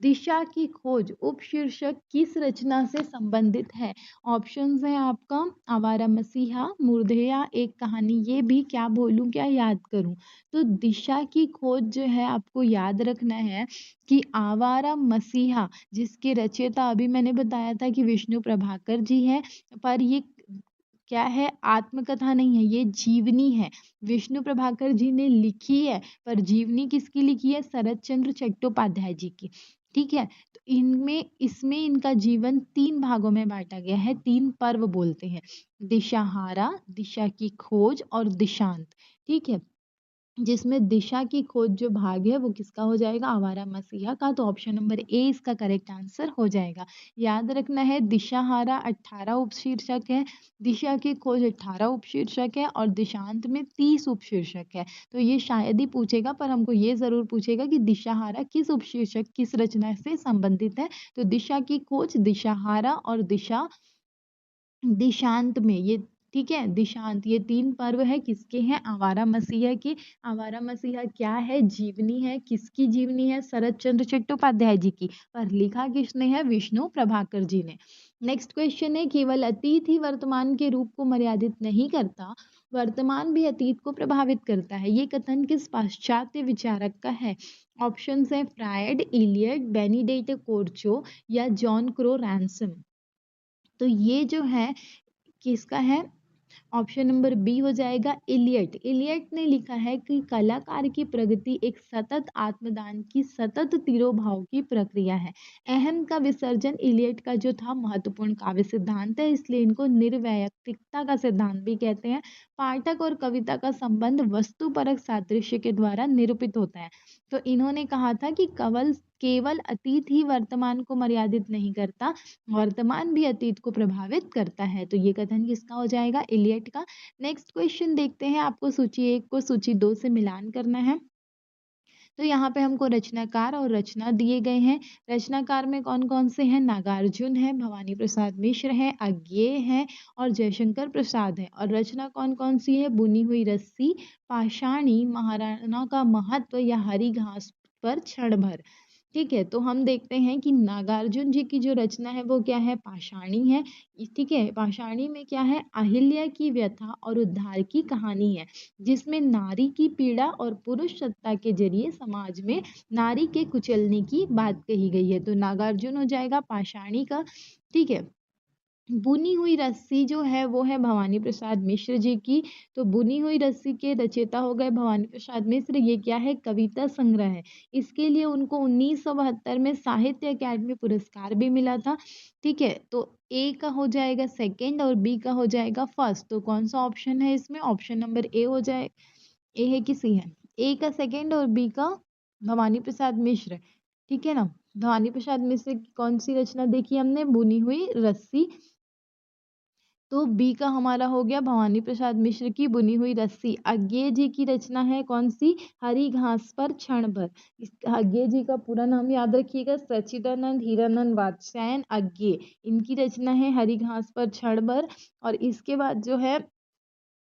दिशा की खोज उपशीर्षक किस रचना से संबंधित है। ऑप्शंस हैं आपका आवारा मसीहा, मूर्धया, एक कहानी, ये भी क्या बोलूं क्या याद करूं। तो दिशा की खोज जो है आपको याद रखना है कि आवारा मसीहा जिसके रचयिता अभी मैंने बताया था कि विष्णु प्रभाकर जी है, पर ये क्या है, आत्मकथा नहीं है, ये जीवनी है। विष्णु प्रभाकर जी ने लिखी है, पर जीवनी किसकी लिखी है, शरद चंद्र चट्टोपाध्याय जी की, ठीक है। तो इसमें इनका जीवन 3 भागों में बांटा गया है, 3 पर्व बोलते हैं, दिशाहारा, दिशा की खोज और दिशांत, ठीक है। जिसमें दिशा की खोज जो भाग है वो किसका हो जाएगा, आवारा मसीहा का। तो ऑप्शन नंबर ए इसका करेक्ट आंसर हो जाएगा। याद रखना है दिशाहारा 18 उपशीर्षक है, दिशा की खोज 18 उपशीर्षक है और दिशांत में 30 उपशीर्षक है। तो ये शायद ही पूछेगा, पर हमको ये जरूर पूछेगा कि दिशाहारा किस उपशीर्षक किस रचना से संबंधित है। तो दिशा की खोज, दिशाहारा और दिशांत में ये, ठीक है। दिशांत ये 3 पर्व है किसके हैं, आवारा मसीहा के। आवारा मसीहा क्या है, जीवनी है, किसकी जीवनी है, शरद चंद्र चट्टोपाध्याय जी की, पर लिखा किसने है, विष्णु प्रभाकर जी ने। नेक्स्ट क्वेश्चन है, केवल अतीत ही वर्तमान के रूप को मर्यादित नहीं करता, वर्तमान भी अतीत को प्रभावित करता है। ये कथन किस पाश्चात्य विचारक का है। ऑप्शंस है फ्रायड, इलियट, बेनिडेट कोर्चो या जॉन क्रो रैंसम। तो ये जो है किसका है, ऑप्शन नंबर बी हो जाएगा इलियट। इलियट ने लिखा है कि कलाकार की प्रगति एक सतत आत्मदान की सतत तिरोभाव की प्रक्रिया है। अहम का विसर्जन इलियट का जो था महत्वपूर्ण काव्य सिद्धांत है, इसलिए इनको निर्वैयक्तिकता का सिद्धांत भी कहते हैं। पाठक और कविता का संबंध वस्तुपरक सादृश्य के द्वारा निरूपित होता है। तो इन्होंने कहा था कि केवल केवल अतीत ही वर्तमान को मर्यादित नहीं करता, वर्तमान भी अतीत को प्रभावित करता है। तो ये कथन किसका हो जाएगा? इलियट का। नेक्स्ट क्वेश्चन देखते हैं, आपको सूची 1 को सूची 2 से मिलान करना है। तो यहाँ पे हमको रचनाकार और रचना दिए गए हैं। रचनाकार में कौन कौन से हैं? नागार्जुन है, भवानी प्रसाद मिश्र है, अज्ञेय है और जयशंकर प्रसाद है। और रचना कौन कौन सी है? बुनी हुई रस्सी, पाषाणी, महाराणा का महत्व या हरी घास पर क्षण भर। ठीक है, तो हम देखते हैं कि नागार्जुन जी की जो रचना है वो क्या है? पाषाणी है। ठीक है, पाषाणी में क्या है? अहिल्या की व्यथा और उद्धार की कहानी है, जिसमें नारी की पीड़ा और पुरुष सत्ता के जरिए समाज में नारी के कुचलने की बात कही गई है। तो नागार्जुन हो जाएगा पाषाणी का। ठीक है, बुनी हुई रस्सी जो है वो है भवानी प्रसाद मिश्र जी की। तो बुनी हुई रस्सी के रचयिता हो गए भवानी प्रसाद मिश्र। ये क्या है? कविता संग्रह है। इसके लिए उनको 1972 में साहित्य अकादमी पुरस्कार भी मिला था। ठीक है, तो ए का हो जाएगा सेकंड और बी का हो जाएगा फर्स्ट। तो कौन सा ऑप्शन है इसमें? ऑप्शन नंबर ए हो जाए। ए है कि सी है? ए का सेकंड और बी का भवानी प्रसाद मिश्र। ठीक है ना, भवानी प्रसाद मिश्र की कौन सी रचना देखी हमने? बुनी हुई रस्सी। तो बी का हमारा हो गया भवानी प्रसाद मिश्र की बुनी हुई रस्सी। अज्ञेय जी की रचना है कौन सी? हरी घास पर क्षण भर। अज्ञेय जी का पूरा नाम याद रखिएगा, सच्चिदानंद हीरानंद वात्स्यायन अज्ञेय। इनकी रचना है हरी घास पर क्षण भर। और इसके बाद जो है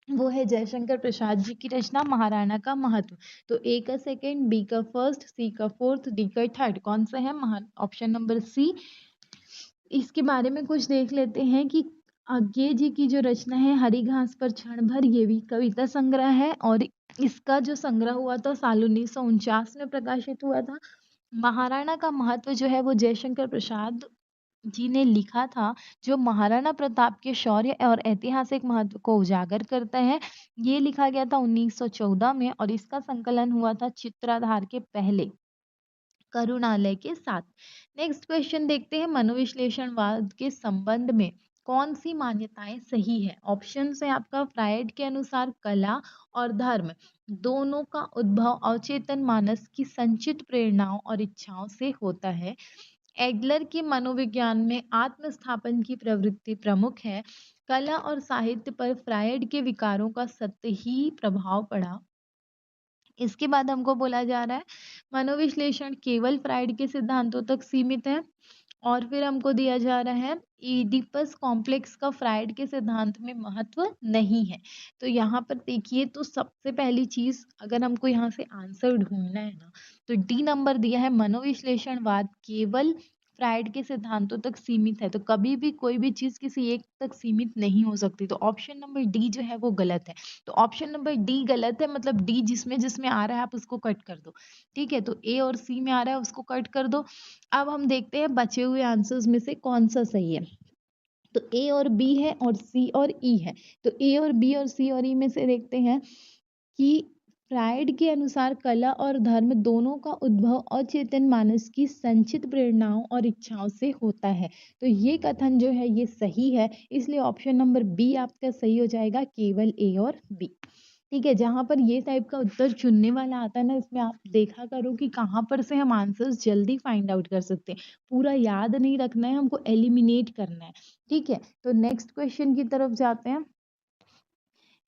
वो है जयशंकर प्रसाद जी की रचना महाराणा का महत्व। तो ए का सेकंड, बी का फर्स्ट, सी का फोर्थ, डी का थर्ड। कौन सा है? Option number C. इसके बारे में कुछ देख लेते हैं कि आज्ञे जी की जो रचना है हरी घास पर क्षण भर, ये भी कविता संग्रह है और इसका जो संग्रह हुआ था साल 1949 में प्रकाशित हुआ था। महाराणा का महत्व जो है वो जयशंकर प्रसाद जी ने लिखा था, जो महाराणा प्रताप के शौर्य और ऐतिहासिक महत्व को उजागर करता है। ये लिखा गया था 1914 में और इसका संकलन हुआ था चित्राधार के पहले करुणालय के साथ। नेक्स्ट क्वेश्चन देखते हैं, मनोविश्लेषणवाद के संबंध में कौन सी मान्यताएं सही है? ऑप्शन है आपका फ्रायड के अनुसार कला और धर्म दोनों का उद्भव अवचेतन मानस की संचित प्रेरणाओं और इच्छाओं से होता है। एडलर के मनोविज्ञान में आत्मस्थापन की प्रवृत्ति प्रमुख है। कला और साहित्य पर फ्रायड के विकारों का सतही प्रभाव पड़ा। इसके बाद हमको बोला जा रहा है मनोविश्लेषण केवल फ्रायड के सिद्धांतों तक सीमित है। और फिर हमको दिया जा रहा है इडिपस कॉम्प्लेक्स का फ्रायड के सिद्धांत में महत्व नहीं है। तो यहाँ पर देखिए, तो सबसे पहली चीज अगर हमको यहाँ से आंसर ढूंढना है ना, तो डी नंबर दिया है मनोविश्लेषणवाद केवल फ्रायड के सिद्धांतों तक सीमित है। तो कभी भी कोई भी चीज किसी एक तक सीमित नहीं हो सकती। तो ऑप्शन नंबर डी जो है वो गलत है। तो ऑप्शन नंबर डी गलत है, मतलब डी जिसमें जिसमें आ रहा है आप उसको कट कर दो। ठीक है, तो ए और सी में आ रहा है उसको कट कर दो। अब हम देखते हैं बचे हुए आंसर्स में से कौन सा सही है। तो ए और बी है और सी और ई है। तो ए और बी और सी और ई में से देखते हैं कि फ्रायड के अनुसार कला और धर्म दोनों का उद्भव अचेतन मानस की संचित प्रेरणाओं और इच्छाओं से होता है। तो ये कथन जो है ये सही है, इसलिए ऑप्शन नंबर बी आपका सही हो जाएगा, केवल ए और बी। ठीक है, जहां पर ये टाइप का उत्तर चुनने वाला आता है ना, इसमें आप देखा करो कि कहाँ पर से हम आंसर्स जल्दी फाइंड आउट कर सकते हैं। पूरा याद नहीं रखना है, हमको एलिमिनेट करना है। ठीक है, तो नेक्स्ट क्वेश्चन की तरफ जाते हैं।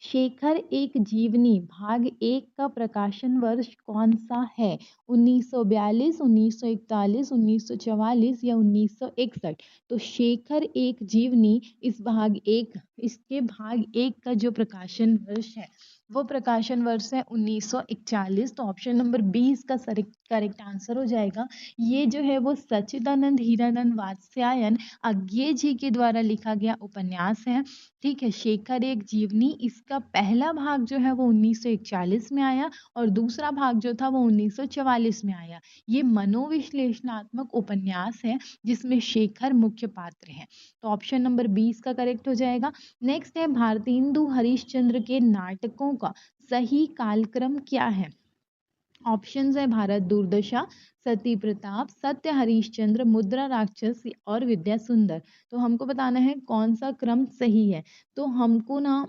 शेखर एक जीवनी भाग 1 का प्रकाशन वर्ष कौन सा है? 1942, 1941, 1944 या 1961? तो शेखर एक जीवनी इस भाग 1, इसके भाग 1 का जो प्रकाशन वर्ष है वो प्रकाशन वर्ष है 1941। तो ऑप्शन नंबर बी इसका करेक्ट आंसर हो जाएगा। ये जो है वो सच्चिदानंद हीरानंद वात्स्यायन अज्ञेय जी के द्वारा लिखा गया उपन्यास है। ठीक है, शेखर एक जीवनी, इसका पहला भाग जो है वो 1941 में आया और दूसरा भाग जो था वो 1944 में आया। ये मनोविश्लेषणात्मक उपन्यास है जिसमें शेखर मुख्य पात्र हैं। तो ऑप्शन नंबर 20 का करेक्ट हो जाएगा। नेक्स्ट है, भारतेंदु हरिश्चंद्र के नाटकों का सही कालक्रम क्या है? ऑप्शंस है भारत दुर्दशा, सती प्रताप, सत्य हरिश्चंद्र, मुद्रा राक्षस और विद्या सुंदर। तो हमको बताना है कौन सा क्रम सही है। तो हमको ना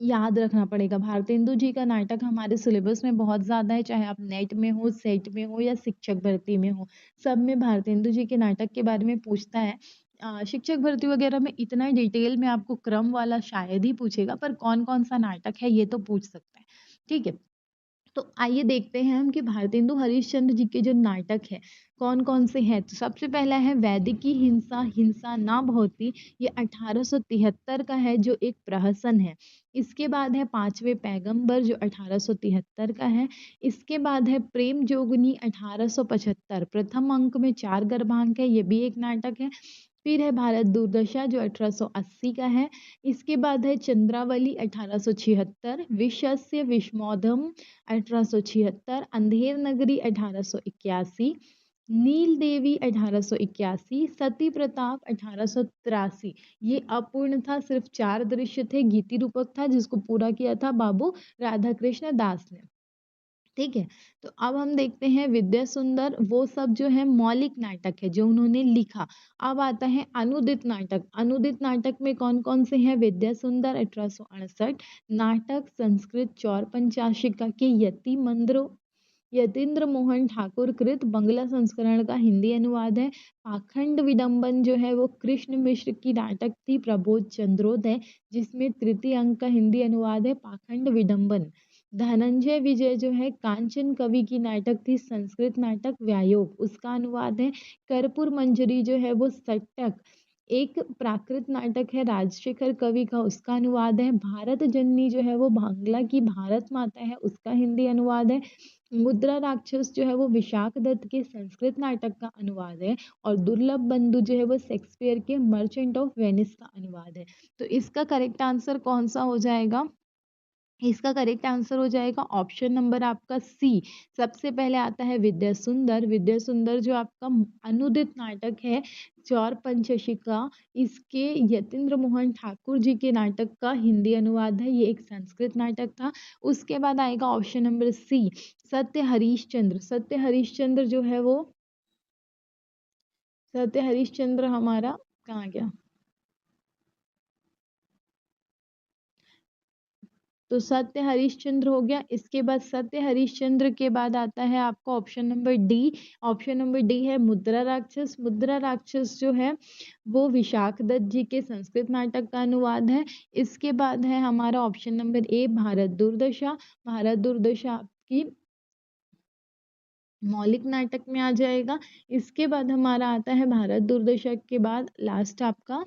याद रखना पड़ेगा, भारतेंदु जी का नाटक हमारे सिलेबस में बहुत ज़्यादा है, चाहे आप नेट में हो, सेट में हो या शिक्षक भर्ती में हो, सब में भारतेंदु जी के नाटक के बारे में पूछता है। शिक्षक भर्ती वगैरह में इतना डिटेल में आपको क्रम वाला शायद ही पूछेगा, पर कौन कौन सा नाटक है ये तो पूछ सकता है। ठीक है, तो आइए देखते हैं हम कि भारतेंदु हरिश्चंद्र जी के जो नाटक है कौन कौन से हैं। तो सबसे पहला है वैदिकी हिंसा, हिंसा ना भवती, ये 1873 का है जो एक प्रहसन है। इसके बाद है पांचवें पैगंबर जो 1873 का है। इसके बाद है प्रेम जोगनी 1875, प्रथम अंक में 4 गर्भांक है, ये भी एक नाटक है। फिर है भारत दुर्दशा जो 1880 का है। इसके बाद है चंद्रावली 1876, विषस्य विष्मोधम 1876, अंधेर नगरी 1881, नील देवी 1881, सती प्रताप 1883। ये अपूर्ण था, सिर्फ 4 दृश्य थे, गीति रूपक था जिसको पूरा किया था बाबू राधा कृष्ण दास ने। ठीक है, तो अब हम देखते हैं विद्या सुंदर, वो सब जो है मौलिक नाटक है जो उन्होंने लिखा। अब आता है अनुदित नाटक। अनुदित नाटक में कौन कौन से हैं? विद्या सुंदर 1868, नाटक संस्कृत चौर पंचाशिका के यतीन्द्र मोहन ठाकुर कृत, बंगला संस्करण का हिंदी अनुवाद है। पाखंड विडंबन जो है वो कृष्ण मिश्र की नाटक थी, प्रबोध चंद्रोदय, जिसमें तृतीय अंक का हिंदी अनुवाद है पाखंड विडंबन। धनंजय विजय जो है कांचन कवि की नाटक थी, संस्कृत नाटक व्यायोग, उसका अनुवाद है। कर्पूर मंजरी जो है वो सट्टक एक प्राकृत नाटक है राजशेखर कवि का, उसका अनुवाद है। भारत जननी जो है वो बांग्ला की भारत माता है, उसका हिंदी अनुवाद है। मुद्रा राक्षस जो है वो विशाख दत्त के संस्कृत नाटक का अनुवाद है। और दुर्लभ बंधु जो है वो शेक्सपियर के मर्चेंट ऑफ वेनिस का अनुवाद है। तो इसका करेक्ट आंसर कौन सा हो जाएगा? इसका करेक्ट आंसर हो जाएगा ऑप्शन नंबर आपका सी। सबसे पहले आता है विद्या सुंदर। विद्या सुंदर जो आपका अनुदित नाटक है चौर पंचशिका, इसके यतीन्द्र मोहन ठाकुर जी के नाटक का हिंदी अनुवाद है, ये एक संस्कृत नाटक था। उसके बाद आएगा ऑप्शन नंबर सी, सत्य हरिश्चंद्र। सत्य हरिश्चंद्र जो है वो, सत्य हरिश्चंद्र हमारा कहाँ गया? तो सत्य हरिश्चंद्र हो गया। इसके बाद सत्य हरिश्चंद्र के बाद आता है आपका option number D. Option number D है मुद्रा राक्षस। मुद्रा राक्षस जो है वो विशाख दत्त जी के संस्कृत नाटक का अनुवाद है। इसके बाद है हमारा ऑप्शन नंबर ए भारत दुर्दशा। भारत दुर्दशा आपकी मौलिक नाटक में आ जाएगा। इसके बाद हमारा आता है भारत दुर्दशा के बाद लास्ट आपका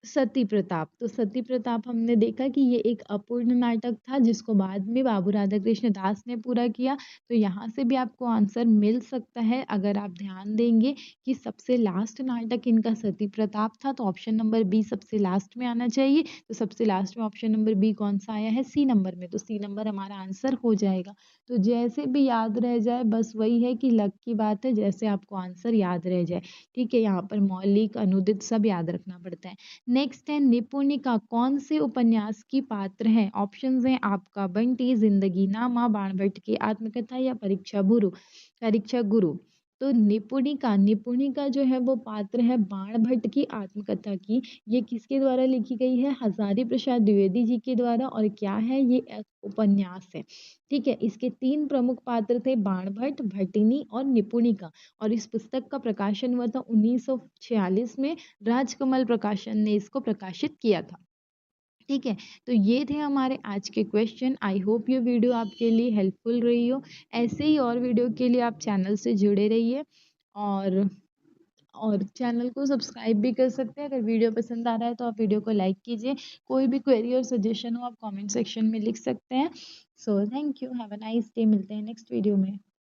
सती प्रताप। तो सती प्रताप हमने देखा कि ये एक अपूर्ण नाटक था जिसको बाद में बाबू राधा कृष्ण दास ने पूरा किया। तो यहाँ से भी आपको आंसर मिल सकता है अगर आप ध्यान देंगे कि सबसे लास्ट नाटक इनका सती प्रताप था, तो ऑप्शन नंबर बी सबसे लास्ट में आना चाहिए। तो सबसे लास्ट में ऑप्शन नंबर बी कौन सा आया है? सी नंबर में, तो सी नंबर हमारा आंसर हो जाएगा। तो जैसे भी याद रह जाए, बस वही है कि लक की बात है, जैसे आपको आंसर याद रह जाए। ठीक है, यहाँ पर मौलिक अनुदित सब याद रखना पड़ता है। नेक्स्ट है निपुणिका कौन से उपन्यास की पात्र है? ऑप्शंस हैं आपका बंटी, जिंदगी नामा, बाणभट्ट की आत्मकथा या परीक्षा गुरु। परीक्षा गुरु। तो निपुणिका, निपुणिका जो है वो पात्र है बाणभट्ट की आत्मकथा की। ये किसके द्वारा लिखी गई है? हजारी प्रसाद द्विवेदी जी के द्वारा। और क्या है? ये एक उपन्यास है। ठीक है, इसके 3 प्रमुख पात्र थे, बाणभट्ट, भट्टिनी और निपुणिका। और इस पुस्तक का प्रकाशन हुआ था 1946 में, राजकमल प्रकाशन ने इसको प्रकाशित किया था। ठीक है, तो ये थे हमारे आज के क्वेश्चन। आई होप ये वीडियो आपके लिए हेल्पफुल रही हो। ऐसे ही और वीडियो के लिए आप चैनल से जुड़े रहिए और चैनल को सब्सक्राइब भी कर सकते हैं। अगर वीडियो पसंद आ रहा है तो आप वीडियो को लाइक कीजिए। कोई भी क्वेरी और सजेशन हो आप कमेंट सेक्शन में लिख सकते हैं। So thank you, have a nice day. मिलते हैं नेक्स्ट वीडियो में।